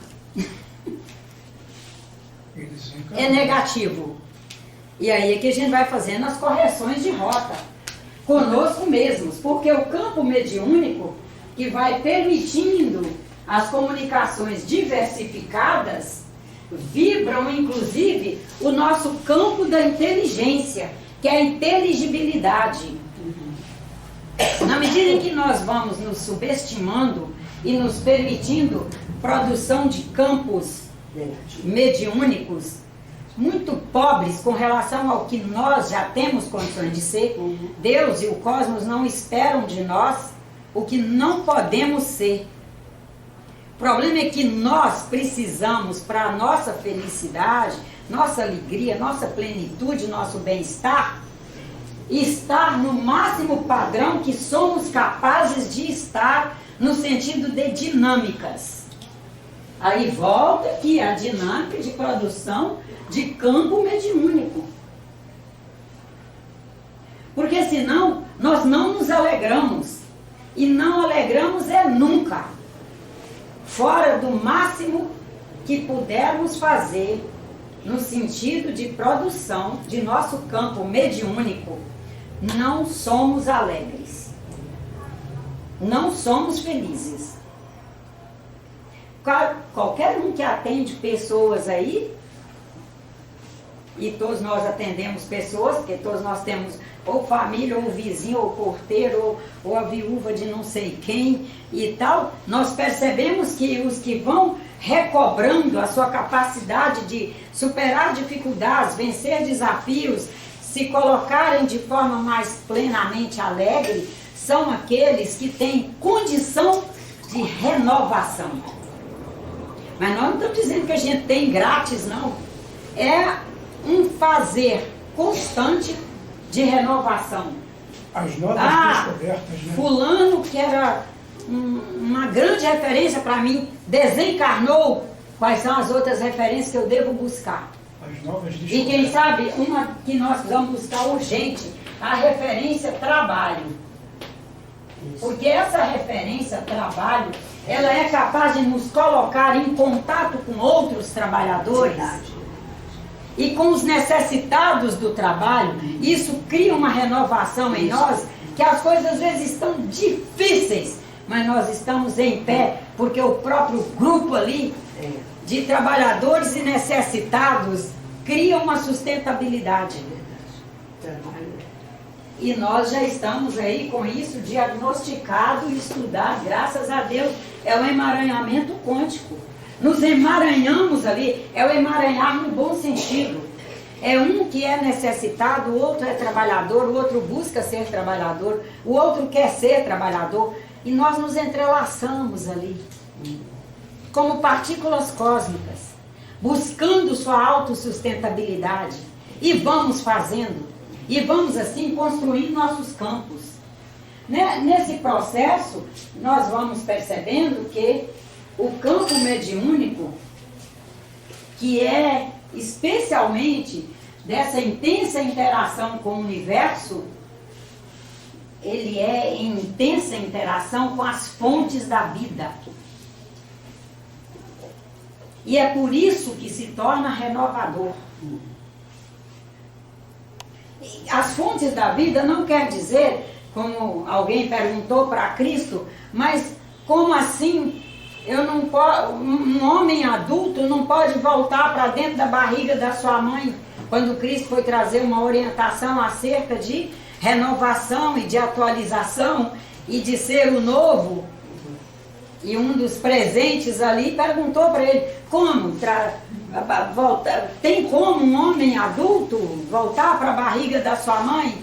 é negativo. E aí é que a gente vai fazendo as correções de rota, conosco mesmos, porque o campo mediúnico que vai permitindo as comunicações diversificadas vibram, inclusive, o nosso campo da inteligência, que é a inteligibilidade. Na medida em que nós vamos nos subestimando e nos permitindo produção de campos mediúnicos muito pobres com relação ao que nós já temos condições de ser, Deus e o cosmos não esperam de nós o que não podemos ser. O problema é que nós precisamos, para a nossa felicidade, nossa alegria, nossa plenitude, nosso bem-estar, estar no máximo padrão que somos capazes de estar no sentido de dinâmicas. Aí volta aqui a dinâmica de produção de campo mediúnico. Porque senão nós não nos alegramos. E não alegramos é nunca. Fora do máximo que pudermos fazer no sentido de produção de nosso campo mediúnico, não somos alegres. Não somos felizes. Qualquer um que atende pessoas aí, e todos nós atendemos pessoas, porque todos nós temos ou família, ou vizinho, ou porteiro, ou a viúva de não sei quem e tal, nós percebemos que os que vão recobrando a sua capacidade de superar dificuldades, vencer desafios, se colocarem de forma mais plenamente alegre, são aqueles que têm condição de renovação. Mas nós não estamos dizendo que a gente tem grátis, não. É um fazer constante de renovação. As novas descobertas, né? Fulano, que era uma grande referência para mim, desencarnou. Quais são as outras referências que eu devo buscar? As novas descobertas. E quem sabe, uma que nós precisamos buscar urgente, a referência trabalho. Porque essa referência trabalho, ela é capaz de nos colocar em contato com outros trabalhadores e com os necessitados do trabalho. Isso cria uma renovação em nós, que as coisas às vezes estão difíceis, mas nós estamos em pé, porque o próprio grupo ali de trabalhadores e necessitados cria uma sustentabilidade. E nós já estamos aí com isso diagnosticado e estudado, graças a Deus. É o emaranhamento quântico. Nos emaranhamos ali, é o emaranhar no bom sentido. É um que é necessitado, o outro é trabalhador, o outro busca ser trabalhador, o outro quer ser trabalhador. E nós nos entrelaçamos ali, como partículas cósmicas, buscando sua autossustentabilidade. E vamos fazendo. E vamos assim construindo nossos campos. Nesse processo, nós vamos percebendo que o campo mediúnico, que é especialmente dessa intensa interação com o universo, ele é em intensa interação com as fontes da vida. E é por isso que se torna renovador. As fontes da vida não quer dizer, como alguém perguntou para Cristo, mas como assim um homem adulto não pode voltar para dentro da barriga da sua mãe, quando Cristo foi trazer uma orientação acerca de renovação e de atualização e de ser o novo? E um dos presentes ali perguntou para ele, como tem como um homem adulto voltar para a barriga da sua mãe?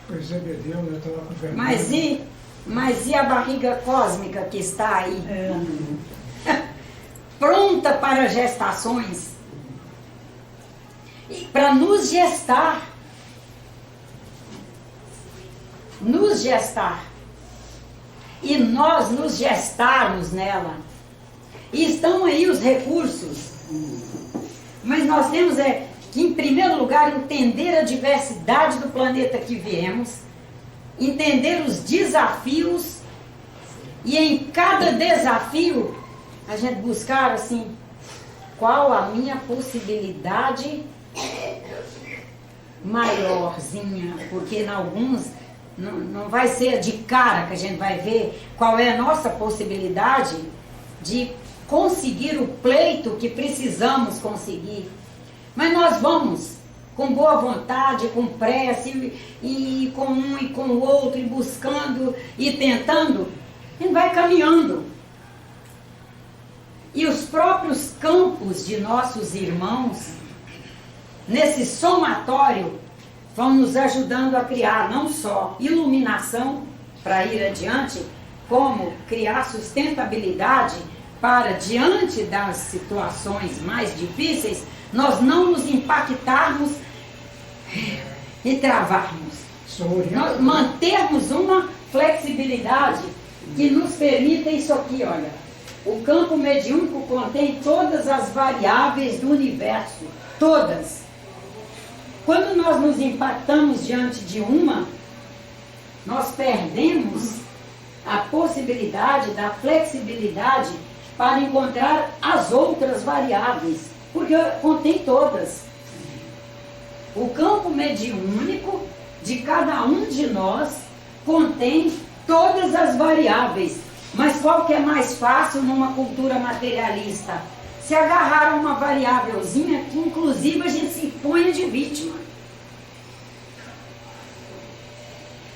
Pois é, Bedeu, eu estava com vergonha. Mas e a barriga cósmica que está aí? Pronta para gestações. E para nos gestar. Nos gestar. E nós nos gestarmos nela. E estão aí os recursos. Mas nós temos que, em primeiro lugar, entender a diversidade do planeta que viemos, entender os desafios, e em cada desafio, a gente buscar assim, qual a minha possibilidade maiorzinha, porque em alguns não vai ser de cara que a gente vai ver qual é a nossa possibilidade de conseguir o pleito que precisamos conseguir. Mas nós vamos com boa vontade, com prece, e com um e com o outro, e buscando e tentando, e vai caminhando. E os próprios campos de nossos irmãos, nesse somatório, vão nos ajudando a criar não só iluminação para ir adiante, como criar sustentabilidade para, diante das situações mais difíceis, nós não nos impactarmos e travarmos. Nós mantermos uma flexibilidade que nos permita isso aqui, olha. O campo mediúnico contém todas as variáveis do universo, todas. Quando nós nos impactamos diante de uma, nós perdemos a possibilidade da flexibilidade para encontrar as outras variáveis, porque contém todas. O campo mediúnico de cada um de nós contém todas as variáveis. Mas qual que é mais fácil numa cultura materialista? Se agarrar a uma variávelzinha que inclusive a gente se põe de vítima.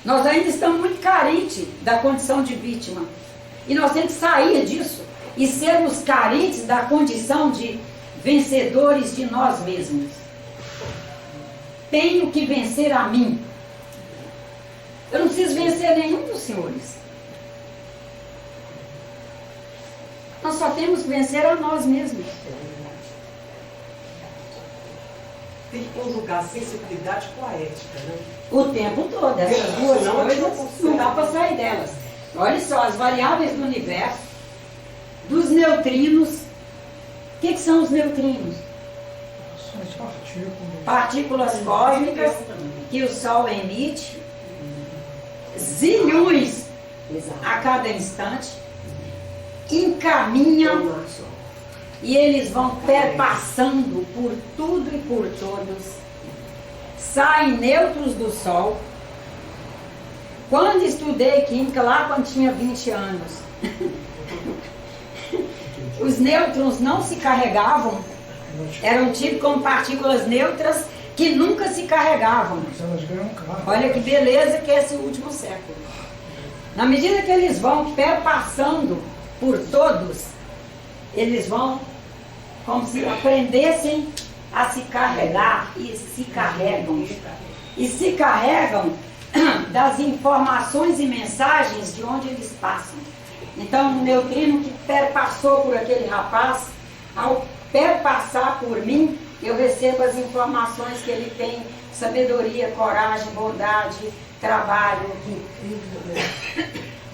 Nós ainda estamos muito carentes da condição de vítima. E nós temos que sair disso e sermos carentes da condição de vencedores de nós mesmos. Tenho que vencer a mim. Eu não preciso vencer nenhum dos senhores. Nós só temos que vencer a nós mesmos. Tem que conjugar a sensibilidade com a ética, né? O tempo todo. Essas duas coisas não dá para sair delas. Olha só, as variáveis do universo, dos neutrinos. O que são os neutrinos? São as partículas. Partículas cósmicas que o Sol emite, zilhões a cada instante, encaminham e eles vão perpassando por tudo e por todos, saem neutros do Sol. Quando estudei química, lá quando tinha 20 anos, os nêutrons não se carregavam, eram tidos como partículas neutras que nunca se carregavam. Olha que beleza que é esse último século. Na medida que eles vão perpassando por todos, eles vão como se aprendessem a se carregar e se carregam. E se carregam das informações e mensagens de onde eles passam. Então, o neutrino que perpassou por aquele rapaz, ao perpassar por mim, eu recebo as informações que ele tem, sabedoria, coragem, bondade, trabalho.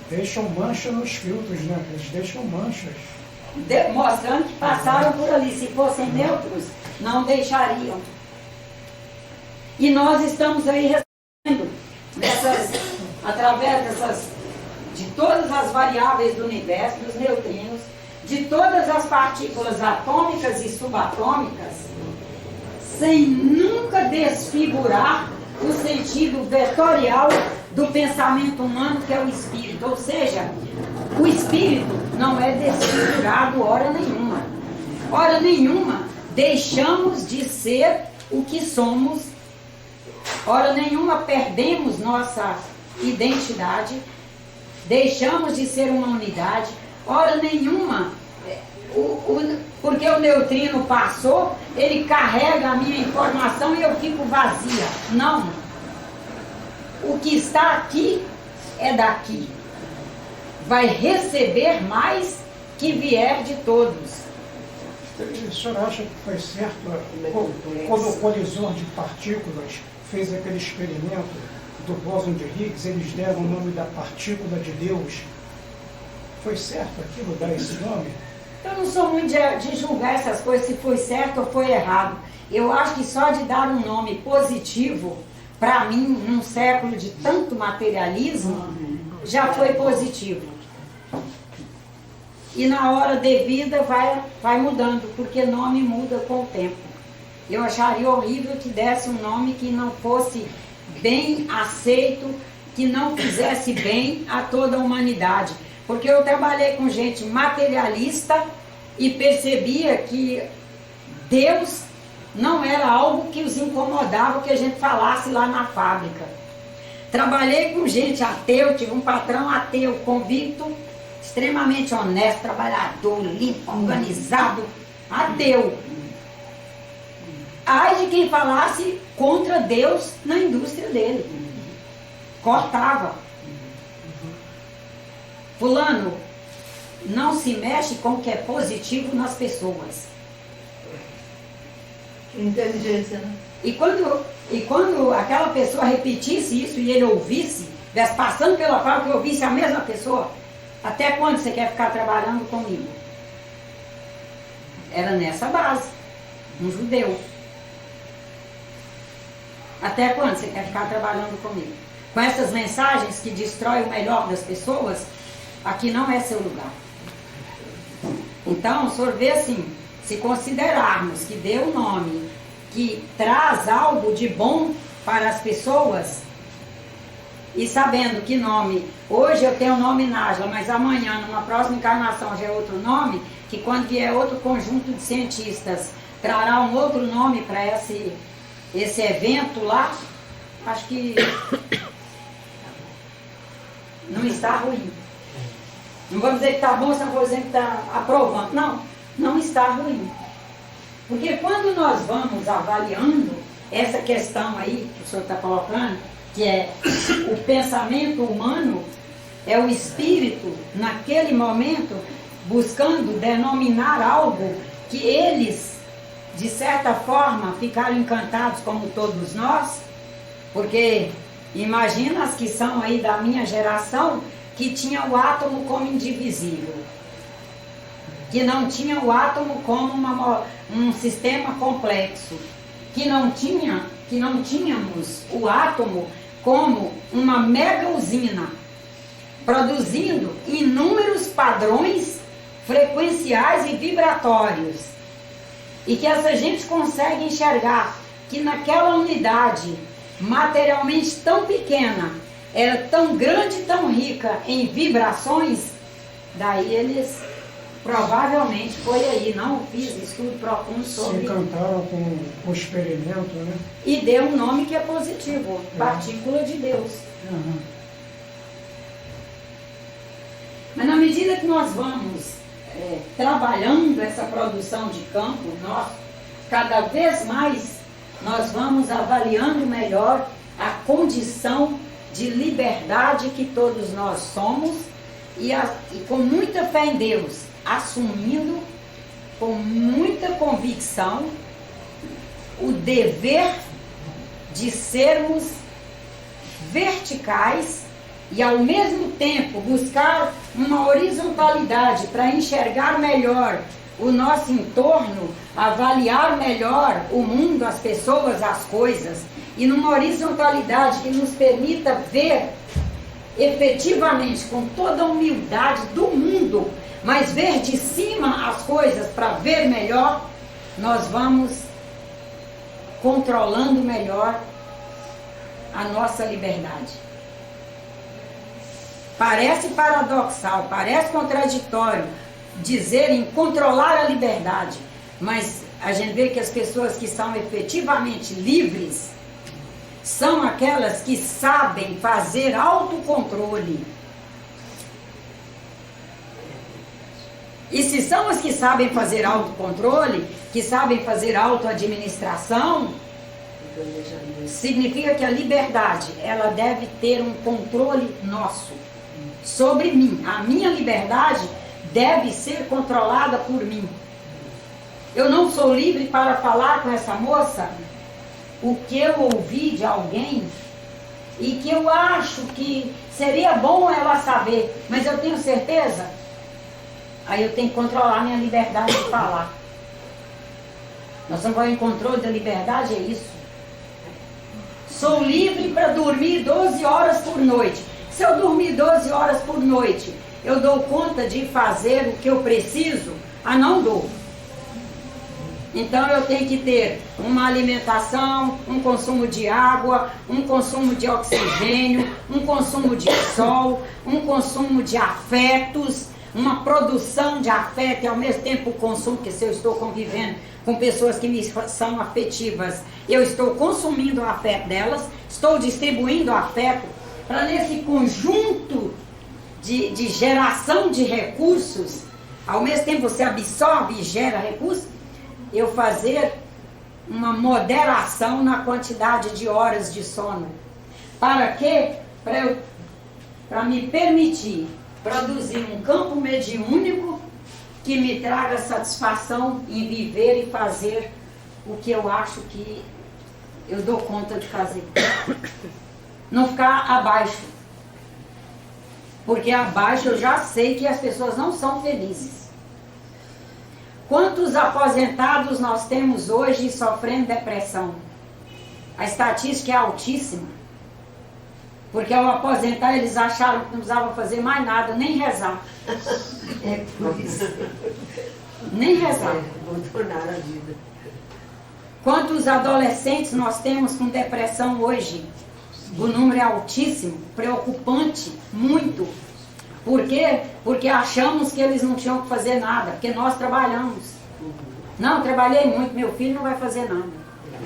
Deixam mancha nos filtros, né? Eles deixam manchas. Mostrando que passaram por ali. Se fossem neutros, não deixariam. E nós estamos aí recebendo, através de todas as variáveis do universo, dos neutrinos, de todas as partículas atômicas e subatômicas, sem nunca desfigurar o sentido vetorial do pensamento humano, que é o espírito. Ou seja, o espírito não é desfigurado hora nenhuma. Hora nenhuma deixamos de ser o que somos. Hora nenhuma perdemos nossa identidade. Deixamos de ser uma unidade. Hora nenhuma, porque o neutrino passou, ele carrega a minha informação e eu fico vazia. Não. O que está aqui é daqui. Vai receber mais que vier de todos. O senhor acha que foi certo quando o colisor de partículas fez aquele experimento do bóson de Higgs, eles deram o nome da partícula de Deus? Foi certo aquilo, dar esse nome? Eu não sou muito de julgar essas coisas, se foi certo ou foi errado. Eu acho que só de dar um nome positivo, para mim, num século de tanto materialismo, já foi positivo. E na hora devida vai mudando, porque nome muda com o tempo. Eu acharia horrível que desse um nome que não fosse bem aceito, que não fizesse bem a toda a humanidade. Porque eu trabalhei com gente materialista e percebia que Deus não era algo que os incomodava que a gente falasse lá na fábrica. Trabalhei com gente ateu, tive um patrão ateu, convicto, extremamente honesto, trabalhador, limpo, organizado, ateu. Ai de quem falasse contra Deus na indústria dele. Cortava. Fulano, não se mexe com o que é positivo nas pessoas. Inteligência, né? E quando aquela pessoa repetisse isso e ele ouvisse, passando pela fábrica e ouvisse a mesma pessoa, Até quando você quer ficar trabalhando comigo? Era nessa base, um judeu. Até quando você quer ficar trabalhando comigo? Com essas mensagens que destroem o melhor das pessoas, aqui não é seu lugar. Então, o senhor vê assim, se considerarmos que deu um nome que traz algo de bom para as pessoas, e sabendo que nome, hoje eu tenho o nome Nájila, mas amanhã, numa próxima encarnação, já é outro nome, que quando vier outro conjunto de cientistas, trará um outro nome para esse evento lá, acho que não está ruim. Não vou dizer que está bom, senão vou dizer que está aprovando. Não, não está ruim. Porque quando nós vamos avaliando essa questão aí, que o senhor está colocando, que é o pensamento humano, é o espírito, naquele momento, buscando denominar algo que eles, de certa forma, ficaram encantados como todos nós, porque imagina as que são aí da minha geração, que tinha o átomo como indivisível, que não tinha o átomo como um sistema complexo, que não tínhamos o átomo como uma mega usina, produzindo inúmeros padrões frequenciais e vibratórios, e que essa gente consegue enxergar que naquela unidade materialmente tão pequena, era tão grande e tão rica em vibrações, daí eles provavelmente foi aí, não fiz estudo profundo sobre. Se encantaram com o experimento, né? E deu um nome que é positivo, partícula de Deus. Uhum. Mas na medida que nós vamos trabalhando essa produção de campo nosso, cada vez mais nós vamos avaliando melhor a condição de liberdade que todos nós somos e com muita fé em Deus, assumindo com muita convicção o dever de sermos verticais e ao mesmo tempo buscar uma horizontalidade para enxergar melhor o nosso entorno, avaliar melhor o mundo, as pessoas, as coisas, e numa horizontalidade que nos permita ver efetivamente, com toda a humildade do mundo, mas ver de cima as coisas para ver melhor, nós vamos controlando melhor a nossa liberdade. Parece paradoxal, parece contraditório dizer em controlar a liberdade, mas a gente vê que as pessoas que são efetivamente livres são aquelas que sabem fazer autocontrole. E se são as que sabem fazer autocontrole, que sabem fazer autoadministração, significa que a liberdade, ela deve ter um controle nosso sobre mim. A minha liberdade deve ser controlada por mim. Eu não sou livre para falar com essa moça o que eu ouvi de alguém e que eu acho que seria bom ela saber, mas eu tenho certeza. Aí eu tenho que controlar minha liberdade de falar. Nós estamos em controle da liberdade, é isso. Sou livre para dormir 12 horas por noite. Se eu dormir 12 horas por noite, eu dou conta de fazer o que eu preciso? Não dou. Então eu tenho que ter uma alimentação, um consumo de água, um consumo de oxigênio, um consumo de sol, um consumo de afetos, uma produção de afeto e ao mesmo tempo o consumo, porque se eu estou convivendo com pessoas que me são afetivas, eu estou consumindo o afeto delas, estou distribuindo o afeto para nesse conjunto de geração de recursos, ao mesmo tempo você absorve e gera recursos, eu fazer uma moderação na quantidade de horas de sono. Para quê? Para me permitir produzir um campo mediúnico que me traga satisfação em viver e fazer o que eu acho que eu dou conta de fazer. Não ficar abaixo. Porque abaixo eu já sei que as pessoas não são felizes. Quantos aposentados nós temos hoje sofrendo depressão? A estatística é altíssima. Porque ao aposentar eles acharam que não precisavam fazer mais nada, nem rezar. É por isso. Nem rezar. Abandonar a vida. Quantos adolescentes nós temos com depressão hoje? O número é altíssimo, preocupante, muito. Por quê? Porque achamos que eles não tinham que fazer nada, porque nós trabalhamos. Não, trabalhei muito, meu filho não vai fazer nada.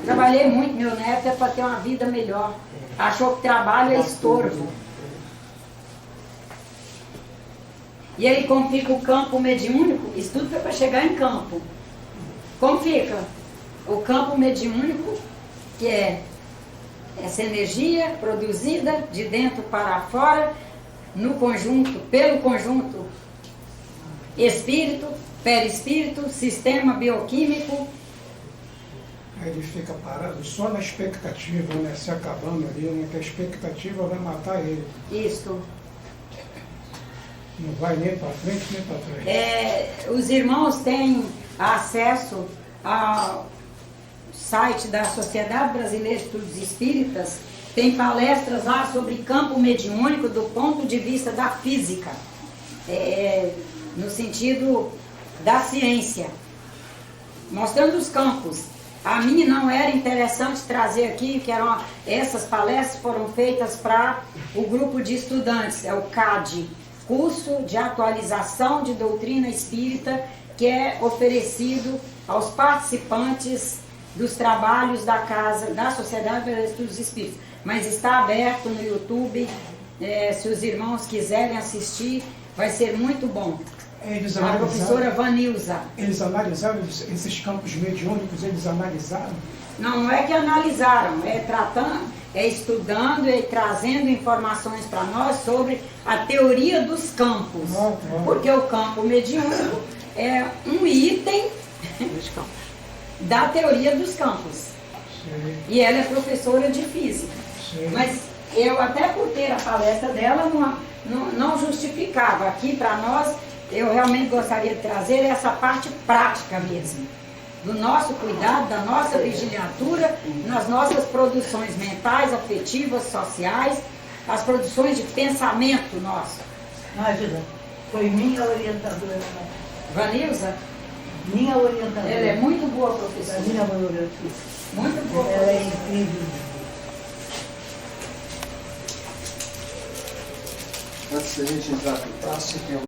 Trabalhei muito, meu neto é para ter uma vida melhor. Achou que trabalho é estorvo. E aí como fica o campo mediúnico? Isso tudo foi para chegar em campo. Como fica? O campo mediúnico, que é essa energia produzida de dentro para fora, no conjunto, pelo conjunto espírito, perispírito, sistema bioquímico. Aí ele fica parado só na expectativa, né? Se acabando ali, né? Que a expectativa vai matar ele. Isso. Não vai nem para frente, nem para trás. Os irmãos têm acesso ao site da Sociedade Brasileira de Estudos Espíritas, tem palestras lá sobre campo mediúnico do ponto de vista da física, no sentido da ciência, mostrando os campos. A mim não era interessante trazer aqui, essas palestras foram feitas para o grupo de estudantes, é o CAD, Curso de Atualização de Doutrina Espírita, que é oferecido aos participantes dos trabalhos da casa, da Sociedade Brasileira de Estudos Espíritas. Mas está aberto no YouTube, se os irmãos quiserem assistir, vai ser muito bom. A professora Vanilza. Eles analisaram esses campos mediúnicos, eles analisaram? Não é que analisaram, é estudando e trazendo informações para nós sobre a teoria dos campos. Porque o campo mediúnico é um item da teoria dos campos. Sim. E ela é professora de física. Sim. Mas eu, até por ter a palestra dela, não justificava. Aqui para nós, eu realmente gostaria de trazer essa parte prática mesmo. Do nosso cuidado, da nossa vigiliatura, nas nossas produções mentais, afetivas, sociais, as produções de pensamento nosso. Nájila, foi minha orientadora. Vanilza? Minha orientadora. Ela é muito boa professora. Minha orientadora. Muito boa Ela é professora. incrível. Antes da gente entrar para o próximo, tem